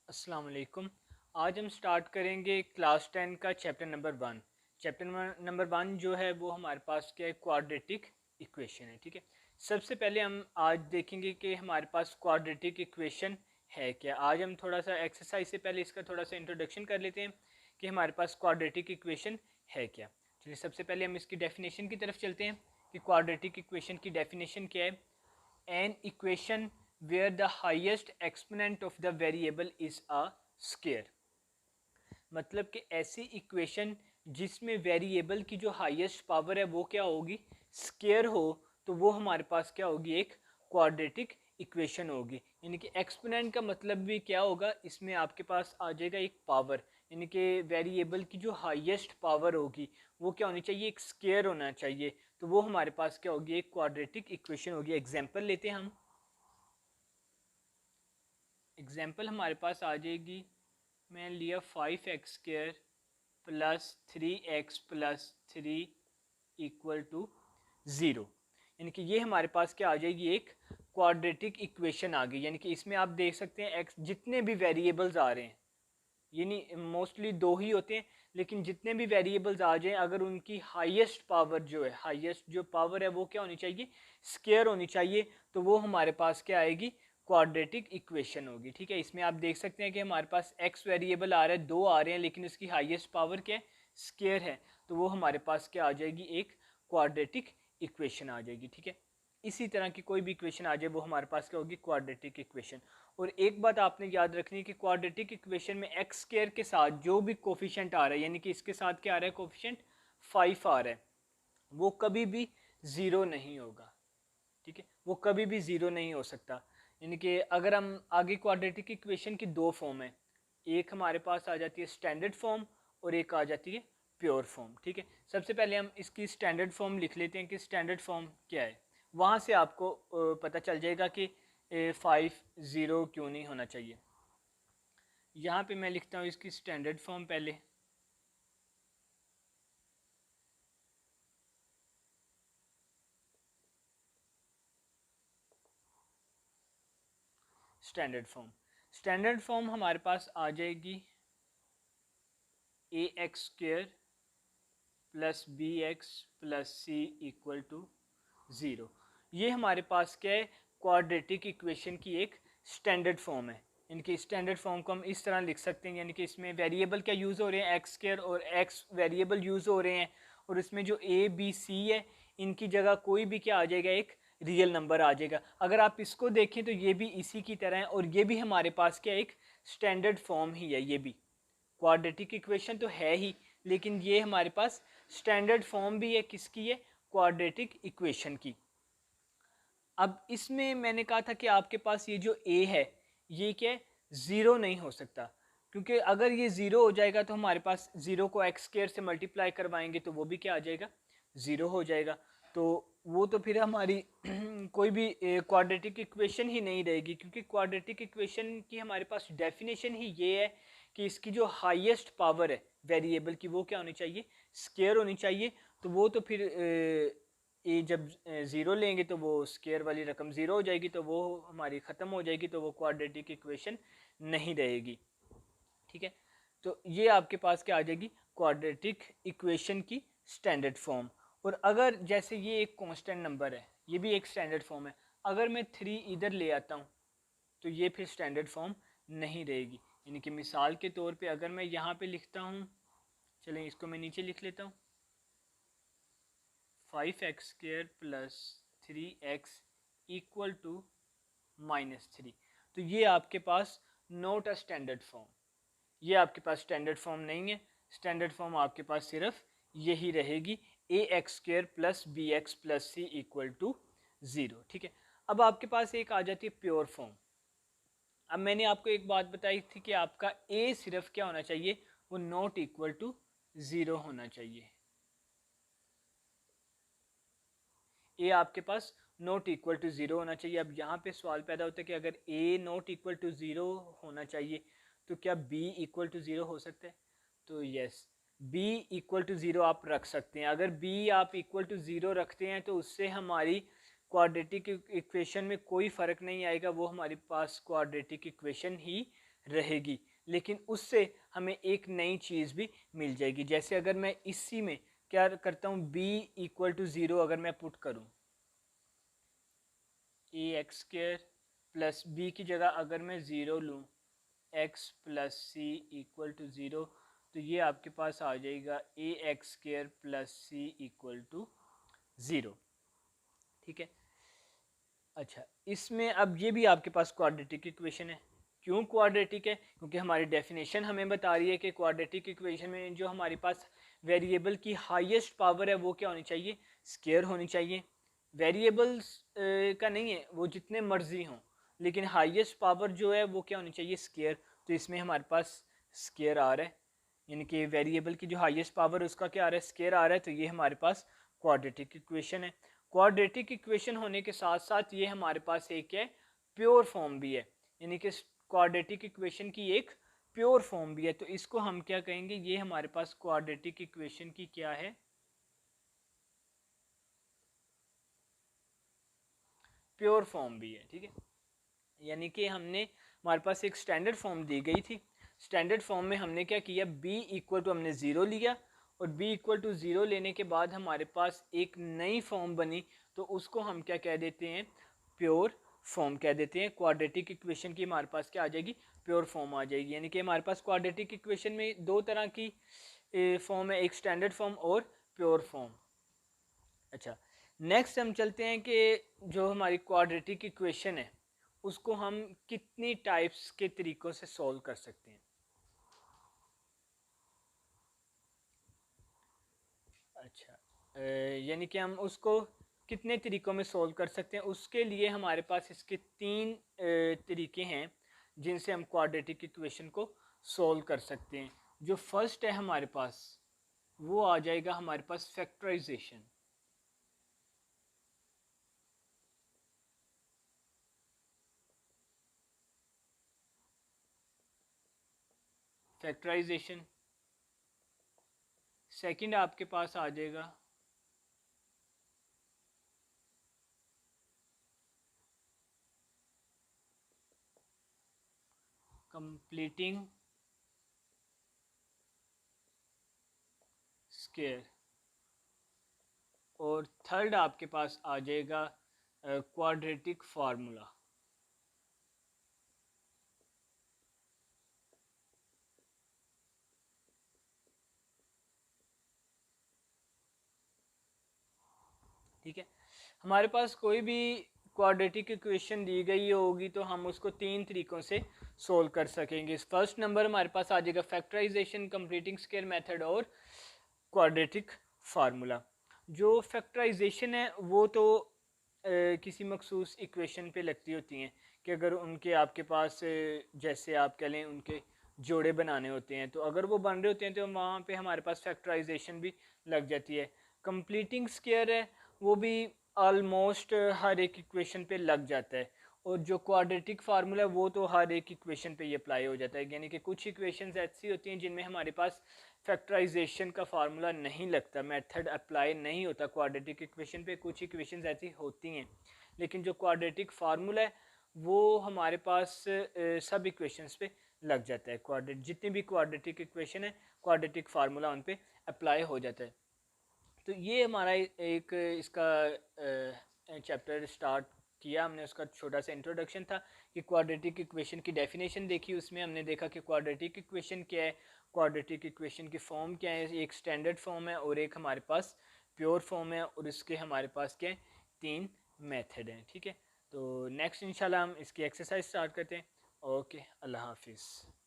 अस्सलाम वालेकुम। आज हम स्टार्ट करेंगे क्लास 10 का चैप्टर नंबर 1। चैप्टर नंबर 1 जो है वो हमारे पास क्या है, क्वाड्रेटिक इक्वेशन है। ठीक है, सबसे पहले हम आज देखेंगे कि हमारे पास क्वाड्रेटिक इक्वेशन है क्या। आज हम थोड़ा सा एक्सरसाइज से पहले इसका थोड़ा सा इंट्रोडक्शन कर लेते हैं कि हमारे पास क्वाड्रेटिक इक्वेशन है क्या। चलिए सबसे पहले हम इसकी डेफिनेशन की तरफ चलते हैं कि क्वाड्रेटिक इक्वेशन की डेफिनेशन क्या है। An equation where the highest exponent of the variable is a square। मतलब कि ऐसी इक्वेशन जिसमें वेरिएबल की जो हाईएस्ट पावर है वो क्या होगी, स्केयर हो, तो वो हमारे पास क्या होगी, एक क्वाड्रेटिक इक्वेशन होगी। यानी कि एक्सपोनेंट का मतलब भी क्या होगा, इसमें आपके पास आ जाएगा एक पावर, यानी कि वेरिएबल की जो हाईएस्ट पावर होगी वो क्या होनी चाहिए, एक स्केयर होना चाहिए। तो वो हमारे पास क्या होगी, एक क्वाड्रेटिक इक्वेशन होगी। एग्जांपल लेते हैं हम। एग्जांपल हमारे पास आ जाएगी, मैंने लिया 5x² plus 3x plus 3 equal to 0। यानी कि ये हमारे पास क्या आ जाएगी, एक क्वाड्रेटिक इक्वेशन आ गई। यानी कि इसमें आप देख सकते हैं x जितने भी वेरिएबल्स आ रहे हैं, यानी मोस्टली दो ही होते हैं, लेकिन जितने भी वेरिएबल्स आ जाएं अगर उनकी हाईएस्ट पावर जो है, हाईएस्ट जो पावर है वो क्या होनी चाहिए, स्केयर होनी चाहिए। तो वो हमारे पास क्या आएगी, क्वाड्रेटिक इक्वेशन होगी। ठीक है, इसमें आप देख सकते हैं कि हमारे पास x वेरिएबल आ रहा है, दो आ रहे हैं, लेकिन उसकी हाईएस्ट पावर क्या है, स्केयर है। तो वो हमारे पास क्या आ जाएगी, एक क्वाड्रेटिक इक्वेशन आ जाएगी। ठीक है, इसी तरह की कोई भी इक्वेशन आ जाए वो हमारे पास क्या होगी, क्वाड्रेटिक इक्वेशन। और एक बात आपने याद रखनी है कि क्वाड्रेटिक इक्वेशन में एक्स स्क्वायर के साथ जो भी कोफिशिएंट आ रहा है, यानी कि इसके साथ क्या आ रहा है, कोफिशिएंट 5 आ रहा है, वो कभी भी ज़ीरो नहीं होगा। ठीक है, वो कभी भी ज़ीरो नहीं हो सकता। यानी कि अगर हम आगे, क्वाड्रेटिक इक्वेशन की दो फॉर्म है, एक हमारे पास आ जाती है स्टैंडर्ड फॉर्म और एक आ जाती है प्योर फॉर्म। ठीक है, सबसे पहले हम इसकी स्टैंडर्ड फॉर्म लिख लेते हैं कि स्टैंडर्ड फॉर्म क्या है। वहाँ से आपको पता चल जाएगा कि 5 0 क्यों नहीं होना चाहिए। यहाँ पे मैं लिखता हूँ इसकी स्टैंडर्ड फॉर्म पहले। स्टैंडर्ड फॉर्म हमारे पास आ जाएगी ax² plus bx plus c equal to 0। ये हमारे पास क्या है, क्वाड्रेटिक इक्वेशन की एक स्टैंडर्ड फॉर्म है। इनकी स्टैंडर्ड फॉर्म को हम इस तरह लिख सकते हैं, यानी कि इसमें वेरिएबल क्या यूज़ हो रहे हैं, x² और x वेरिएबल यूज़ हो रहे हैं, और इसमें जो a b c है इनकी जगह कोई भी क्या आ जाएगा, एक रियल नंबर आ जाएगा। अगर आप इसको देखें तो ये भी इसी की तरह है, और ये भी हमारे पास क्या एक स्टैंडर्ड फॉर्म ही है। ये भी क्वाड्रेटिक इक्वेशन तो है ही, लेकिन ये हमारे पास स्टैंडर्ड फॉर्म भी है, किसकी है, क्वाड्रेटिक इक्वेशन की। अब इसमें मैंने कहा था कि आपके पास ये जो a है ये क्या है, ज़ीरो नहीं हो सकता, क्योंकि अगर ये ज़ीरो हो जाएगा तो हमारे पास ज़ीरो को x² से मल्टीप्लाई करवाएंगे तो वो भी क्या आ जाएगा, ज़ीरो हो जाएगा। तो वो तो फिर हमारी कोई भी क्वाड्रेटिक इक्वेशन ही नहीं रहेगी, क्योंकि क्वाड्रेटिक इक्वेशन की हमारे पास डेफिनेशन ही ये है कि इसकी जो हाईएस्ट पावर है वेरिएबल की वो क्या होनी चाहिए, स्केयर होनी चाहिए। तो वो तो फिर ये जब ज़ीरो लेंगे तो वो स्केयर वाली रकम ज़ीरो हो जाएगी, तो वो हमारी ख़त्म हो जाएगी, तो वो क्वाड्रेटिक इक्वेशन नहीं रहेगी। ठीक है, तो ये आपके पास क्या आ जाएगी, क्वाड्रेटिक इक्वेशन की स्टैंडर्ड फॉर्म। और अगर जैसे ये एक कांस्टेंट नंबर है, ये भी एक स्टैंडर्ड फॉर्म है, अगर मैं 3 इधर ले आता हूँ तो ये फिर स्टैंडर्ड फॉर्म नहीं रहेगी। यानी कि मिसाल के तौर पे अगर मैं यहाँ पे लिखता हूँ, चलें इसको मैं नीचे लिख लेता हूँ, 5x² plus 3x equal to -3। तो ये आपके पास नॉट अ स्टैंडर्ड फॉर्म, ये आपके पास स्टैंडर्ड फॉर्म नहीं है। स्टैंडर्ड फॉर्म आपके पास सिर्फ यही रहेगी, ax² plus bx plus c equal to 0। ठीक है, अब आपके पास एक आ जाती है प्योर फॉर्म। अब मैंने आपको एक बात बताई थी कि आपका a सिर्फ क्या होना चाहिए, वो नॉट इक्वल टू 0 होना चाहिए। ए आपके पास नॉट इक्वल टू ज़ीरो होना चाहिए। अब यहाँ पे सवाल पैदा होता है कि अगर ए नॉट इक्वल टू ज़ीरो होना चाहिए तो क्या बी इक्वल टू ज़ीरो हो सकता है, तो yes, B equal to zero आप रख सकते हैं। अगर बी आप इक्वल टू ज़ीरो रखते हैं तो उससे हमारी क्वाड्रेटिक इक्वेशन में कोई फ़र्क नहीं आएगा, वो हमारे पास क्वाड्रेटिक इक्वेशन ही रहेगी, लेकिन उससे हमें एक नई चीज़ भी मिल जाएगी। जैसे अगर मैं इसी में क्या करता हूँ, b इक्वल टू 0 अगर मैं पुट करूँ, a x square plus b की जगह अगर मैं 0 लूँ, x plus c equal to 0, तो ये आपके पास आ जाएगा a x square plus c equal to 0। ठीक है। अच्छा, इसमें अब ये भी आपके पास क्वाड्रेटिक इक्वेशन है। क्यों क्वाड्रेटिक है? क्योंकि हमारी डेफिनेशन हमें बता रही है कि क्वाड्रेटिक इक्वेशन में जो हमारे पास वेरिएबल की हाईएस्ट पावर है वो क्या होनी चाहिए, स्क्वायर होनी चाहिए। वेरिएबल्स का नहीं है, वो जितने मर्जी हों, लेकिन हाईएस्ट पावर जो है वो क्या होनी चाहिए, स्क्वायर। तो इसमें हमारे पास स्क्वायर आ रहा है, यानी कि वेरिएबल की जो हाईएस्ट पावर है उसका क्या आ रहा है, स्क्वायर आ रहा है। तो ये हमारे पास क्वाड्रेटिक इक्वेशन है। क्वाड्रेटिक इक्वेशन होने के साथ साथ ये हमारे पास एक है प्योर फॉर्म भी है, यानी कि क्वाड्रेटिक इक्वेशन की एक प्योर फॉर्म भी है। तो इसको हम क्या कहेंगे, ये हमारे पास क्वाड्रेटिक इक्वेशन की क्या है, प्योर फॉर्म भी है। ठीक है, यानी कि हमारे पास एक स्टैंडर्ड फॉर्म दी गई थी। स्टैंडर्ड फॉर्म में हमने क्या किया, b इक्वल टू हमने 0 लिया, और b इक्वल टू 0 लेने के बाद हमारे पास एक नई फॉर्म बनी, तो उसको हम क्या कह देते हैं, प्योर फॉर्म कह देते हैं। क्वाड्रेटिक इक्वेशन की हमारे पास क्या आ जाएगी, प्योर फॉर्म आ जाएगी। यानी कि हमारे पास क्वाड्रेटिक इक्वेशन में दो तरह की फॉर्म है, एक स्टैंडर्ड फॉर्म और प्योर फॉर्म। अच्छा, नेक्स्ट हम चलते हैं कि जो हमारी क्वाड्रेटिक इक्वेशन है उसको हम कितनी टाइप्स के तरीकों से सॉल्व कर सकते हैं। अच्छा, यानी कि हम उसको कितने तरीकों में सॉल्व कर सकते हैं, उसके लिए हमारे पास इसके तीन तरीके हैं जिनसे हम क्वाड्रेटिक इक्वेशन को सॉल्व कर सकते हैं। जो फर्स्ट है हमारे पास, वो आ जाएगा हमारे पास फैक्टराइजेशन। फैक्टराइजेशन। सेकंड आपके पास आ जाएगा कंप्लीटिंग स्क्वायर, और थर्ड आपके पास आ जाएगा क्वाड्रेटिक फार्मूला। ठीक है, हमारे पास कोई भी क्वाड्रेटिक इक्वेशन दी गई होगी तो हम उसको तीन तरीकों से सोल्व कर सकेंगे। फर्स्ट नंबर हमारे पास आ जाएगा फैक्टराइजेशन, कंप्लीटिंग स्क्वायर मेथड और क्वाड्रेटिक फार्मूला। जो फैक्टराइजेशन है वो तो किसी मखसूस इक्वेशन पे लगती होती हैं कि अगर उनके आपके पास जैसे आप कह लें उनके जोड़े बनाने होते हैं, तो अगर वो बन रहे होते हैं तो वहाँ पे हमारे पास फैक्टराइजेशन भी लग जाती है। कंप्लीटिंग स्क्वायर है वो भी ऑलमोस्ट हर एक इक्वेशन पे लग जाता है, और जो क्वाड्रेटिक फार्मूला है वो तो हर एक इक्वेशन पे ये अप्लाई हो जाता है। यानी कि कुछ इक्वेशंस ऐसी होती हैं जिनमें हमारे पास फैक्टराइजेशन का फार्मूला नहीं लगता, मेथड अप्लाई नहीं होता क्वाड्रेटिक इक्वेशन पे। कुछ इक्वेशंस ऐसी होती हैं, लेकिन जो क्वाड्रेटिक फार्मूला है वो हमारे पास सब इक्वेशंस पे लग जाता है। क्वाड्रेट जितनी भी क्वाड्रेटिक इक्वेशन है, क्वाड्रेटिक फार्मूला उन पे अप्लाई हो जाता है। तो ये हमारा एक इसका चैप्टर स्टार्ट किया हमने, उसका छोटा सा इंट्रोडक्शन था कि क्वाड्रेटिक इक्वेशन की डेफिनेशन देखी, उसमें हमने देखा कि क्वाड्रेटिक इक्वेशन क्या है, क्वाड्रेटिक इक्वेशन की फॉर्म क्या है, एक स्टैंडर्ड फॉर्म है और एक हमारे पास प्योर फॉर्म है, और इसके हमारे पास क्या है, तीन मेथड हैं। ठीक है, तो नेक्स्ट इंशाल्लाह हम इसकी एक्सरसाइज स्टार्ट करते हैं। ओके, अल्लाह हाफिज़।